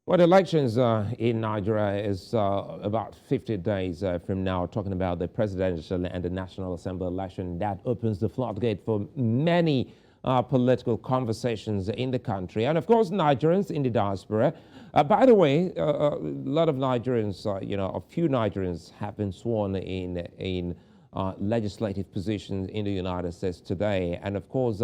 Well, elections in Nigeria is about 50 days from now, talking about the presidential and the National Assembly election. That opens the floodgate for many political conversations in the country. And of course, Nigerians in the diaspora. By the way, a lot of Nigerians, a few Nigerians have been sworn in legislative positions in the United States today. And of course,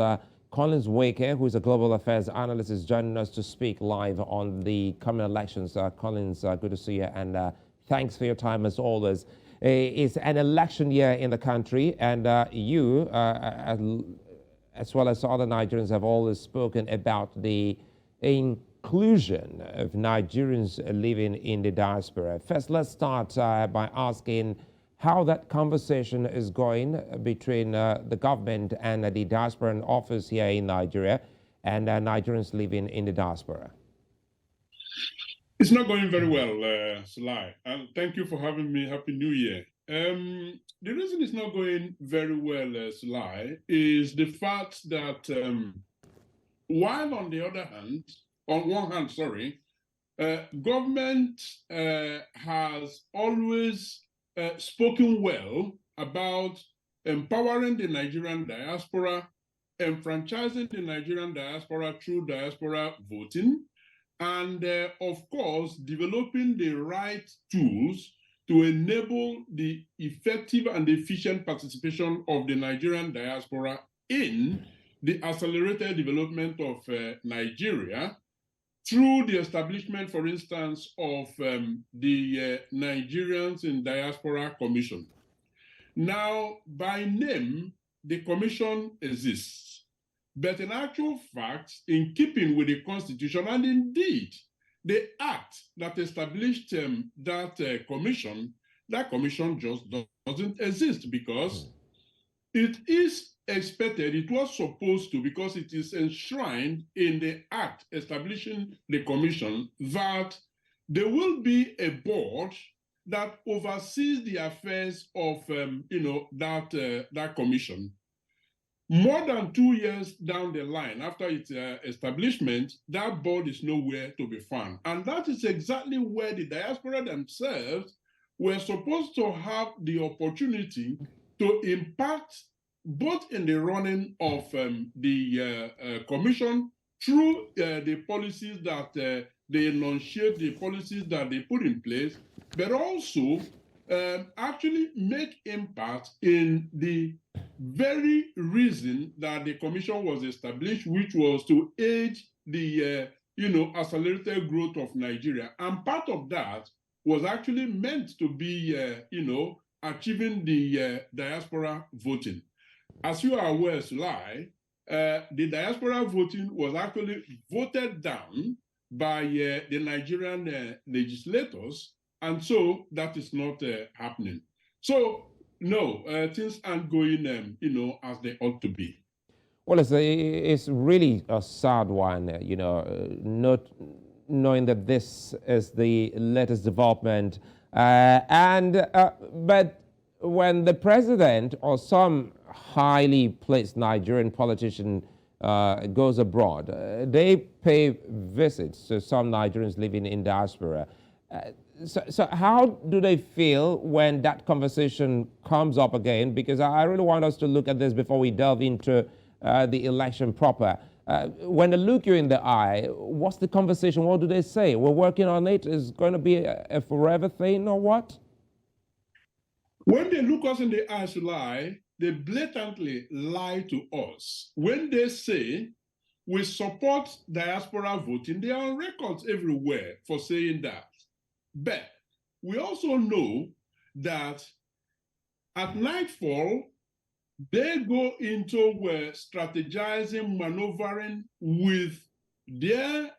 Nweke, who is a global affairs analyst, is joining us to speak live on the coming elections. Collins, good to see you, and thanks for your time as always. It's an election year in the country, and you, as well as other Nigerians, have always spoken about the inclusion of Nigerians living in the diaspora. First, let's start by asking how that conversation is going between the government and the diaspora office here in Nigeria and Nigerians living in the diaspora. It's not going very well, Sulai, and thank you for having me. Happy New Year. The reason it's not going very well, Sulai, is the fact that while on one hand, government has always spoken well about empowering the Nigerian diaspora, enfranchising the Nigerian diaspora through diaspora voting, and of course, developing the right tools to enable the effective and efficient participation of the Nigerian diaspora in the accelerated development of Nigeria, through the establishment, for instance, of the Nigerians in Diaspora Commission. Now, by name, the commission exists, but in actual fact, in keeping with the Constitution, and indeed, the act that established that commission just doesn't exist, because it is expected, it was supposed to, because it is enshrined in the act establishing the commission, that there will be a board that oversees the affairs of that commission. More than 2 years down the line after its establishment, that board is nowhere to be found. And that is exactly where the diaspora themselves were supposed to have the opportunity to impact both in the running of the commission through the policies that they enunciate, the policies that they put in place, but also actually make impact in the very reason that the commission was established, which was to aid the accelerated growth of Nigeria. And part of that was actually meant to be achieving the diaspora voting. As you are aware, Sulai, the diaspora voting was actually voted down by the Nigerian legislators, and so that is not happening. So no, things aren't going, as they ought to be. Well, it's really a sad one, not knowing that this is the latest development, but when the president or some highly placed Nigerian politician goes abroad, they pay visits to some Nigerians living in diaspora. So how do they feel when that conversation comes up again? Because I really want us to look at this before we delve into the election proper. When they look you in the eye, what's the conversation? What do they say? We're working on it. Is going to be a forever thing or what? When they look us in the eyes to lie, they blatantly lie to us. When they say we support diaspora voting, they are on records everywhere for saying that. But we also know that at nightfall, they go into strategizing, maneuvering with their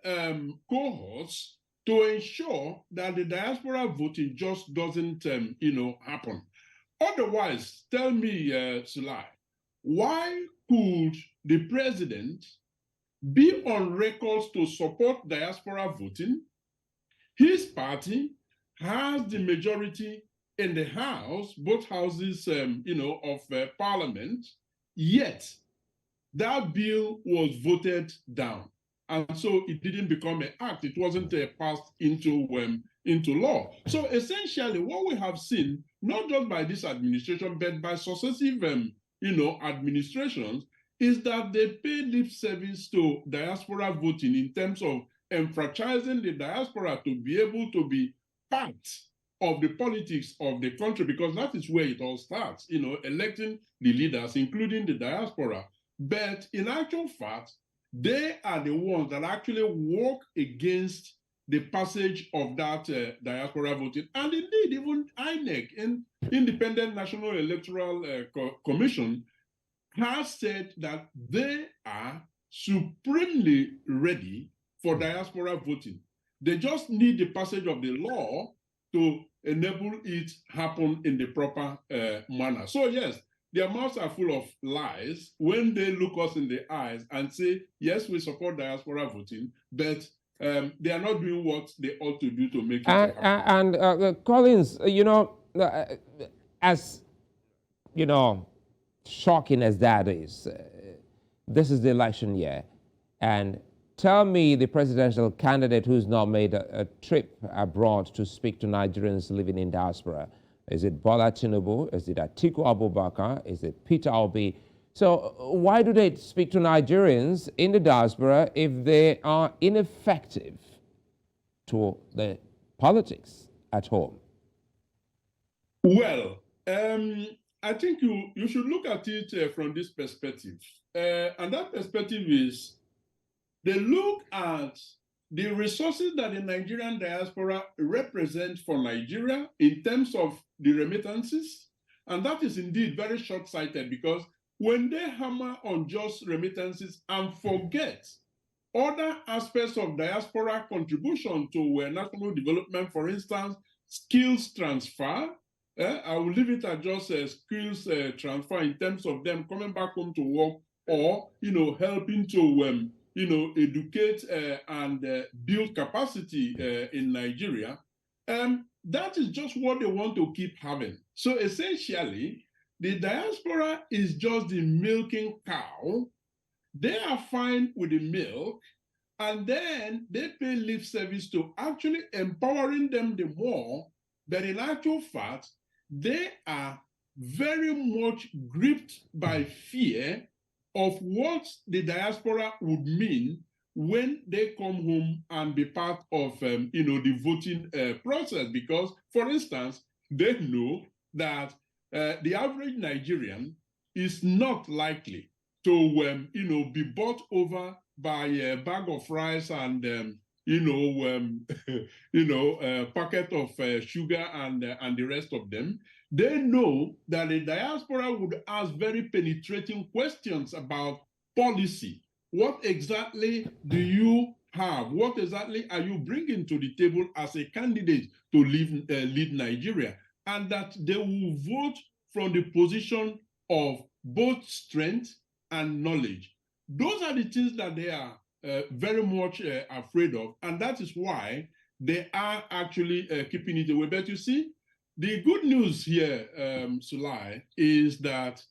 cohorts to ensure that the diaspora voting just doesn't, happen. Otherwise, tell me, Sulai, why could the president be on records to support diaspora voting? His party has the majority in the House, both houses, of Parliament, yet that bill was voted down. and so it didn't become an act. It wasn't passed into law. So essentially, what we have seen, not just by this administration, but by successive administrations, is that they pay lip service to diaspora voting in terms of enfranchising the diaspora to be able to be part of the politics of the country, because that is where it all starts, electing the leaders, including the diaspora. But in actual fact, they are the ones that actually work against the passage of that diaspora voting. And indeed, even INEC, Independent National Electoral Commission, has said that they are supremely ready for diaspora voting. They just need the passage of the law to enable it happen in the proper manner. So yes, their mouths are full of lies when they look us in the eyes and say, yes, we support diaspora voting, but they are not doing what they ought to do to make it happen. And Collins, as shocking as that is, this is the election year, and tell me the presidential candidate who's not made a trip abroad to speak to Nigerians living in diaspora. Is it Bola Tinubu? Is it Atiku Abubakar? Is it Peter Obi? So why do they speak to Nigerians in the diaspora if they are ineffective to the politics at home? Well, I think you should look at it from this perspective. And that perspective is, they look at the resources that the Nigerian diaspora represent for Nigeria in terms of the remittances. And that is indeed very short-sighted, because when they hammer on just remittances and forget other aspects of diaspora contribution to national development, for instance, skills transfer, I will leave it at just skills transfer in terms of them coming back home to work, or helping to educate and build capacity in Nigeria. That is just what they want to keep having. So essentially, the diaspora is just the milking cow. They are fine with the milk, and then they pay lip service to actually empowering them the more. But in actual fact, they are very much gripped by fear of what the diaspora would mean when they come home and be part of the voting process. Because, for instance, they know that the average Nigerian is not likely to be bought over by a bag of rice and packet of sugar and the rest of them. They know that the diaspora would ask very penetrating questions about policy. What exactly do you have? What exactly are you bringing to the table as a candidate to lead Nigeria? And that they will vote from the position of both strength and knowledge. Those are the things that they are very much afraid of, and that is why they are actually keeping it away. But you see, the good news here, Sulai, is that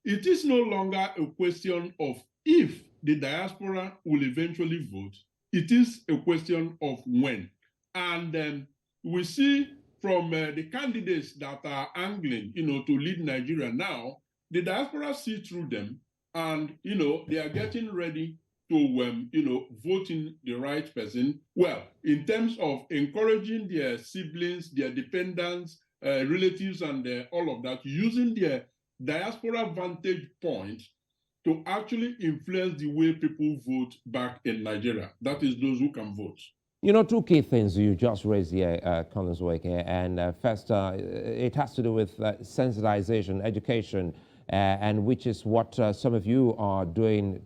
it is no longer a question of if the diaspora will eventually vote. It is a question of when. And we see from the candidates that are angling, to lead Nigeria now, the diaspora see through them, and they are getting ready to voting the right person. Well, in terms of encouraging their siblings, their dependents, relatives, and all of that, using their diaspora vantage point to actually influence the way people vote back in Nigeria. That is those who can vote. Two key things you just raised here, Nweke, and first, it has to do with sensitization, education, and which is what some of you are doing,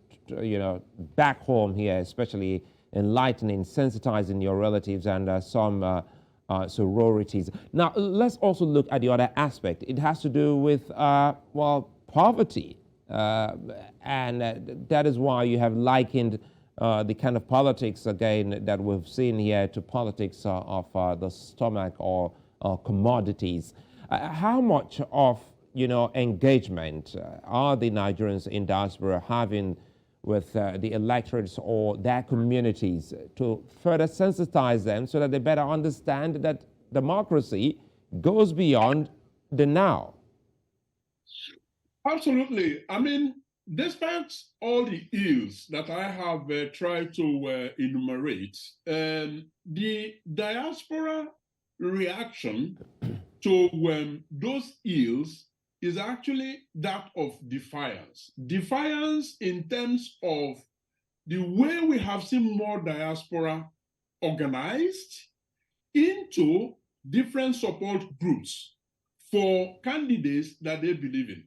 back home here, especially enlightening, sensitizing your relatives and some sororities. Now, let's also look at the other aspect. It has to do with, poverty. And that is why you have likened the kind of politics, again, that we've seen here to politics of the stomach or commodities. How much of, engagement are the Nigerians in diaspora having with the electorates or their communities to further sensitize them so that they better understand that democracy goes beyond the now? Absolutely. I mean, despite all the ills that I have tried to enumerate, the diaspora reaction to those ills is actually that of defiance. Defiance in terms of the way we have seen more diaspora organized into different support groups for candidates that they believe in.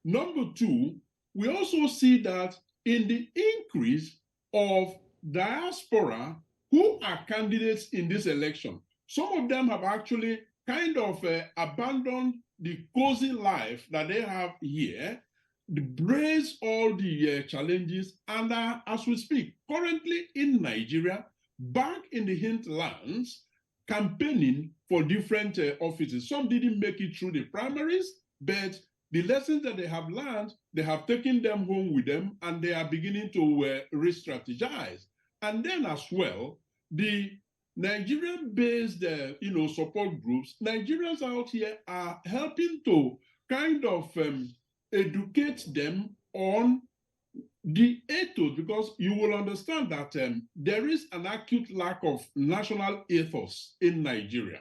Number two, we also see that in the increase of diaspora who are candidates in this election, some of them have actually kind of abandoned the cozy life that they have here, brace all the challenges, and are, as we speak, currently in Nigeria, back in the hinterlands, campaigning for different offices. Some didn't make it through the primaries, but the lessons that they have learned, they have taken them home with them, and they are beginning to re-strategize. And then as well, the Nigerian-based, support groups, Nigerians out here are helping to kind of educate them on the ethos, because you will understand that there is an acute lack of national ethos in Nigeria.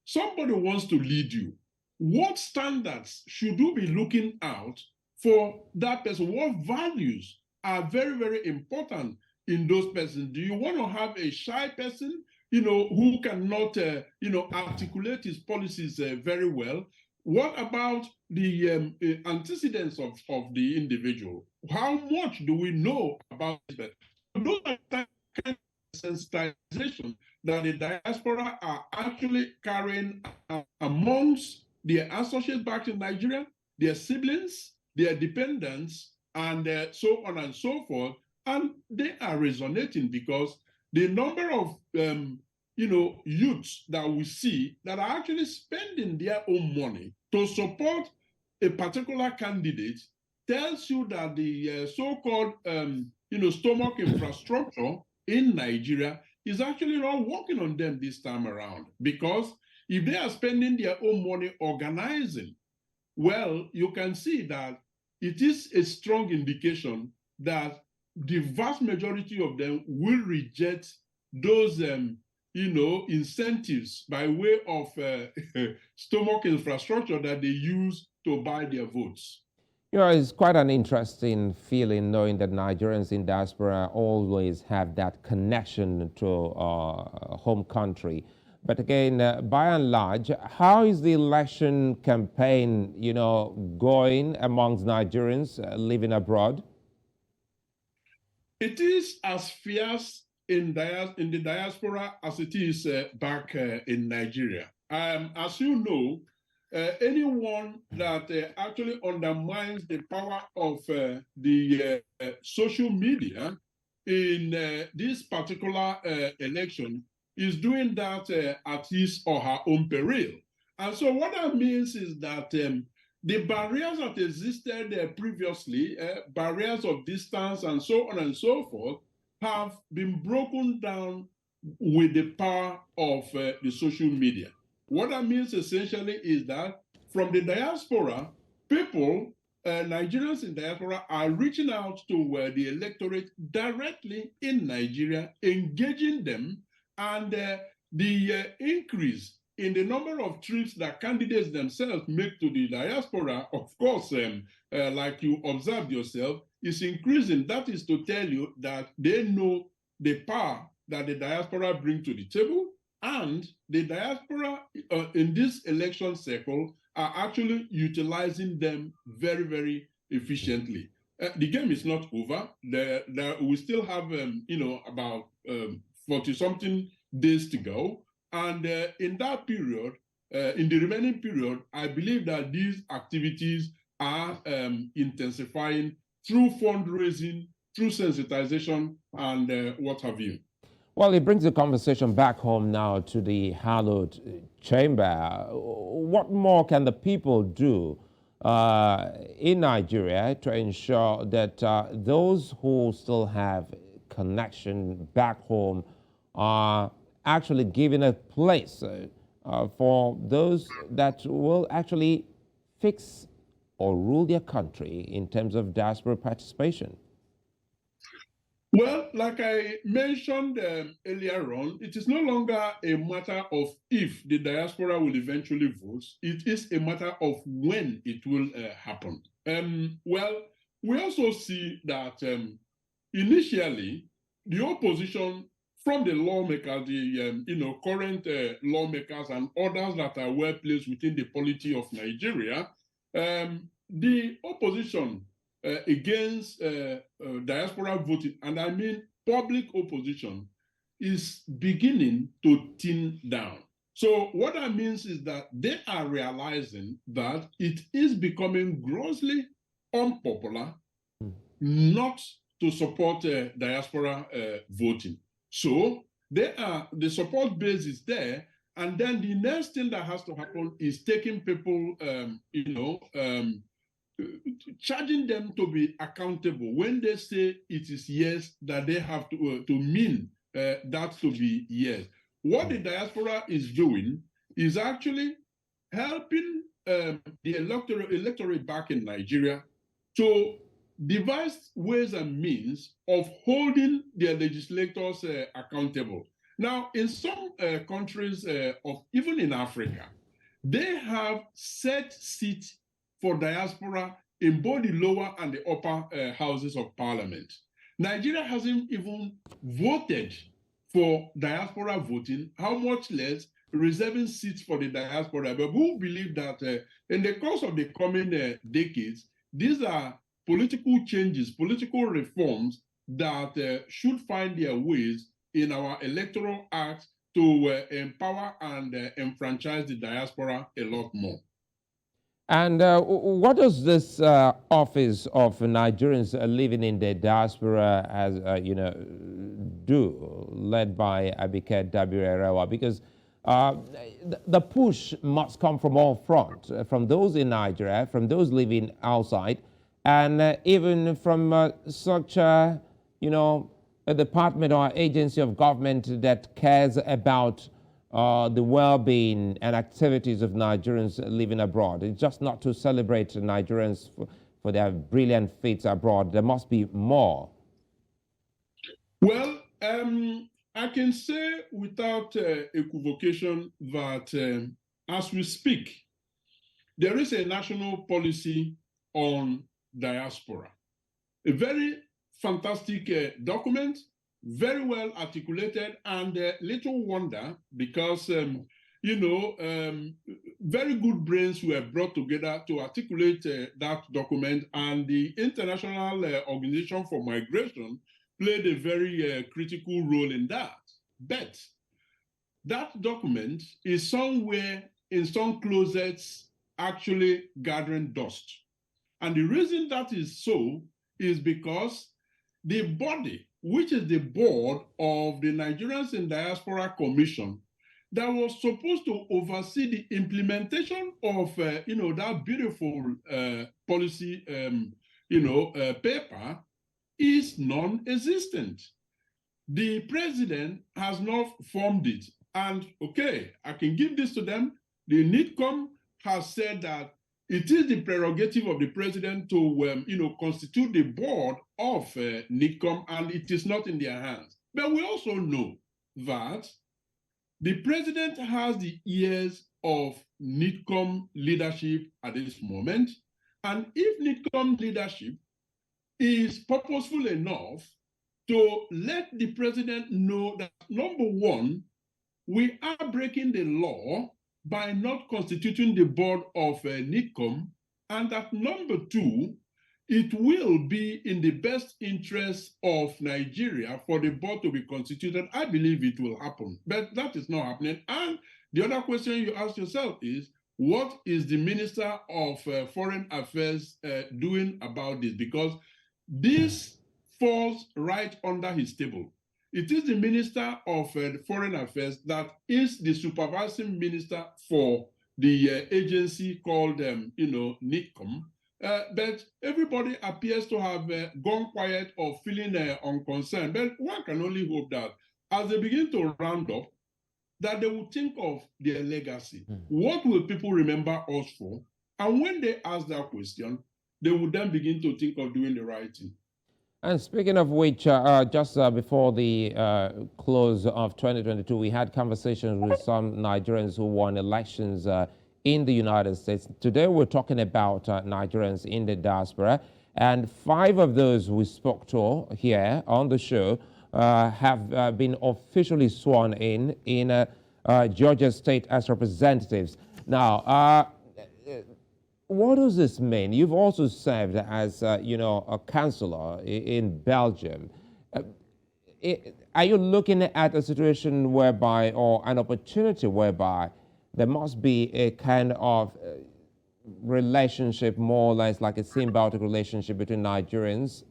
Somebody wants to lead you. What standards should you be looking out for that person? What values are very, very important in those persons? Do you want to have a shy person, who cannot, articulate his policies very well? What about the antecedents of the individual? How much do we know about this? Those are the kind of sensitization that the diaspora are actually carrying amongst their associates back in Nigeria, their siblings, their dependents, and so on and so forth. And they are resonating because the number of youths that we see that are actually spending their own money to support a particular candidate tells you that the so-called stomach infrastructure in Nigeria is actually not working on them this time around, because if they are spending their own money organizing, well, you can see that it is a strong indication that the vast majority of them will reject those incentives by way of stomach infrastructure that they use to buy their votes. It's quite an interesting feeling knowing that Nigerians in diaspora always have that connection to home country. But again, by and large, how is the election campaign, going amongst Nigerians living abroad? It is as fierce in the diaspora as it is back in Nigeria. As you know, anyone that actually undermines the power of the social media in this particular election is doing that at his or her own peril. And so what that means is that the barriers that existed previously, barriers of distance and so on and so forth, have been broken down with the power of the social media. What that means essentially is that from the diaspora, people, Nigerians in diaspora, are reaching out to the electorate directly in Nigeria, engaging them, and the increase in the number of trips that candidates themselves make to the diaspora, of course, like you observed yourself, is increasing. That is to tell you that they know the power that the diaspora bring to the table, and the diaspora in this election cycle are actually utilizing them very, very efficiently. The game is not over. We still have, about 40-something days to go. And in that period, in the remaining period, I believe that these activities are intensifying through fundraising, through sensitization, and what have you. Well, it brings the conversation back home now to the hallowed chamber. What more can the people do in Nigeria to ensure that those who still have connection back home are actually given a place for those that will actually fix or rule their country in terms of diaspora participation? Well, like I mentioned earlier on, it is no longer a matter of if the diaspora will eventually vote. It is a matter of when it will happen. Well, we also see that initially the opposition from the lawmakers, the current lawmakers and others that are well placed within the polity of Nigeria, the opposition against diaspora voting, and I mean public opposition, is beginning to thin down. So what that means is that they are realizing that it is becoming grossly unpopular not to support diaspora voting. So the support base is there, and then the next thing that has to happen is taking people, charging them to be accountable when they say it is yes, that they have to mean that to be yes. What the diaspora is doing is actually helping the electorate back in Nigeria to devise ways and means of holding their legislators accountable. Now, in some countries, even in Africa, they have set seats for diaspora in both the lower and the upper houses of parliament. Nigeria hasn't even voted for diaspora voting, how much less reserving seats for the diaspora. But we believe that in the course of the coming decades, these are political changes, political reforms that should find their ways in our electoral act to empower and enfranchise the diaspora a lot more. And what does this office of Nigerians living in the diaspora, as do, led by Abike Dabire-Rewa? Because the push must come from all fronts, from those in Nigeria, from those living outside, and even from such a department or agency of government that cares about the well-being and activities of Nigerians living abroad. It's just not to celebrate Nigerians for their brilliant feats abroad. There must be more. Well, I can say without equivocation that as we speak, there is a national policy on diaspora. A very fantastic document, very well articulated, and little wonder because, very good brains were brought together to articulate that document, and the International Organization for Migration played a very critical role in that. But that document is somewhere in some closets actually gathering dust. And the reason that is so is because the body, which is the board of the Nigerians in Diaspora Commission, that was supposed to oversee the implementation of, that beautiful policy, paper, is non-existent. The president has not formed it. And okay, I can give this to them. The NIDCOM has said that it is the prerogative of the president to, constitute the board of NIDCOM, and it is not in their hands. But we also know that the president has the ears of NIDCOM leadership at this moment. And if NIDCOM leadership is purposeful enough to let the president know that, number one, we are breaking the law by not constituting the board of NIDCOM, and that, number two, it will be in the best interest of Nigeria for the board to be constituted. I believe it will happen, but that is not happening. And the other question you ask yourself is, what is the Minister of Foreign Affairs doing about this? Because this falls right under his table. It is the Minister of Foreign Affairs that is the supervising minister for the agency called, NICOM. But everybody appears to have gone quiet or feeling unconcerned. But one can only hope that as they begin to round up, that they will think of their legacy. What will people remember us for? And when they ask that question, they will then begin to think of doing the right thing. And speaking of which, just before the close of 2022, we had conversations with some Nigerians who won elections in the United States. Today, we're talking about Nigerians in the diaspora. And 5 of those we spoke to here on the show have been officially sworn in Georgia State as representatives. Now, what does this mean? You've also served as, a councillor in Belgium. Are you looking at a situation whereby, or an opportunity whereby, there must be a kind of relationship, more or less like a symbiotic relationship between Nigerians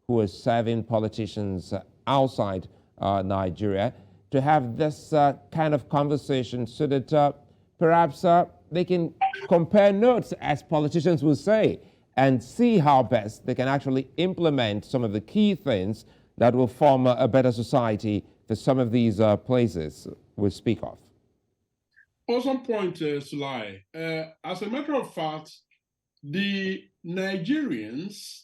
who are serving politicians outside Nigeria, to have this kind of conversation so that perhaps they can compare notes, as politicians will say, and see how best they can actually implement some of the key things that will form a better society for some of these places we speak of. Awesome point, Sulai. As a matter of fact, the Nigerians,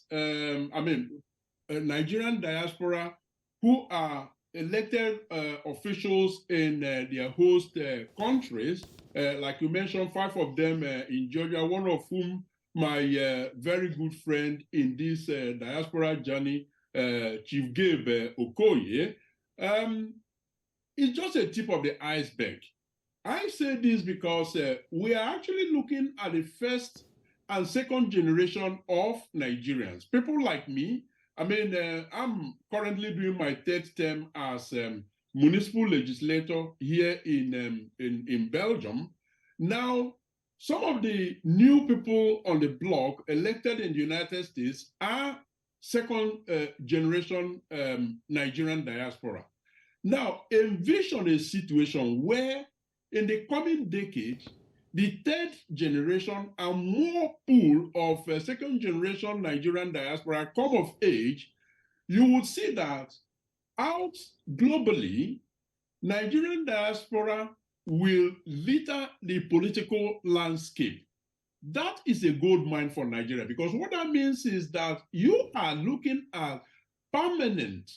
Nigerian diaspora who are elected officials in their host countries, like you mentioned, 5 of them in Georgia, one of whom my very good friend in this diaspora journey, Chief Gabe Okoye, is just a tip of the iceberg. I say this because we are actually looking at the first and second generation of Nigerians. People like me, I'm currently doing my 3rd term as municipal legislator here in Belgium. Now, some of the new people on the block elected in the United States are second generation Nigerian diaspora. Now, envision a situation where in the coming decade, the 3rd generation and more pool of second generation Nigerian diaspora come of age, you would see that out globally, Nigerian diaspora will litter the political landscape. That is a gold mine for Nigeria, because what that means is that you are looking at permanent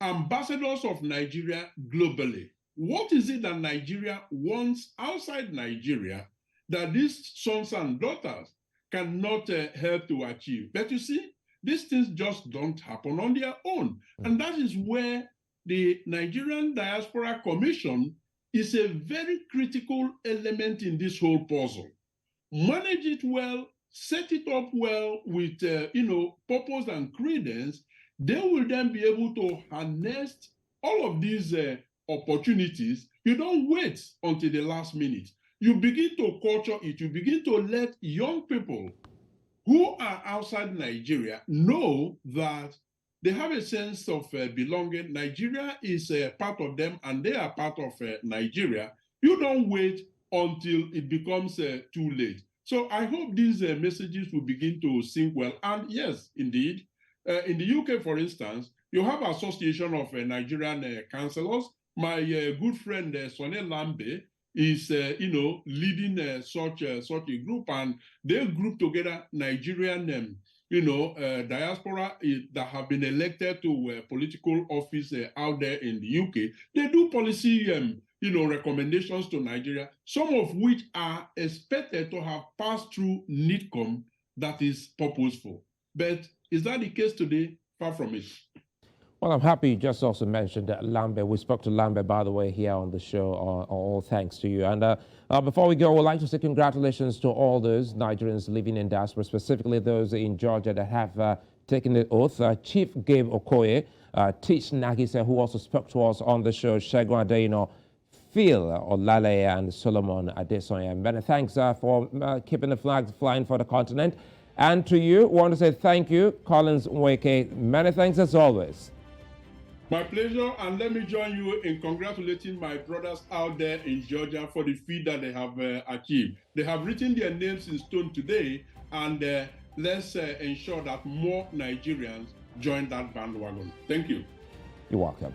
ambassadors of Nigeria globally. What is it that Nigeria wants outside Nigeria that these sons and daughters cannot help to achieve? But you see, these things just don't happen on their own. And that is where the Nigerian Diaspora Commission is a very critical element in this whole puzzle. Manage it well, set it up well with purpose and credence, they will then be able to harness all of these opportunities. You don't wait until the last minute. You begin to culture it. You begin to let young people who are outside Nigeria know that they have a sense of belonging. Nigeria is a part of them and they are part of Nigeria. You don't wait until it becomes too late. So I hope these messages will begin to sink well. And yes, indeed, in the UK, for instance, you have Association of Nigerian Councillors. My good friend Sonny Lambe is, leading such a group, and they group together Nigerian, diaspora that have been elected to political office out there in the UK. They do policy, recommendations to Nigeria, some of which are expected to have passed through NICOM that is purposeful. But is that the case today? Far from it. Well, I'm happy you just also mentioned that Lambe. We spoke to Lambe, by the way, here on the show. All thanks to you. And before we go, we'd like to say congratulations to all those Nigerians living in diaspora, specifically those in Georgia that have taken the oath. Chief Gabe Okoye, Teach Nagise, who also spoke to us on the show, Segun Adeyino, Phil Olale, and Sulaiman Aledeh. Many thanks for keeping the flags flying for the continent. And to you, we want to say thank you, Collins Nweke. Many thanks as always. My pleasure, and let me join you in congratulating my brothers out there in Georgia for the feat that they have achieved. They have written their names in stone today, and let's ensure that more Nigerians join that bandwagon. Thank you. You're welcome.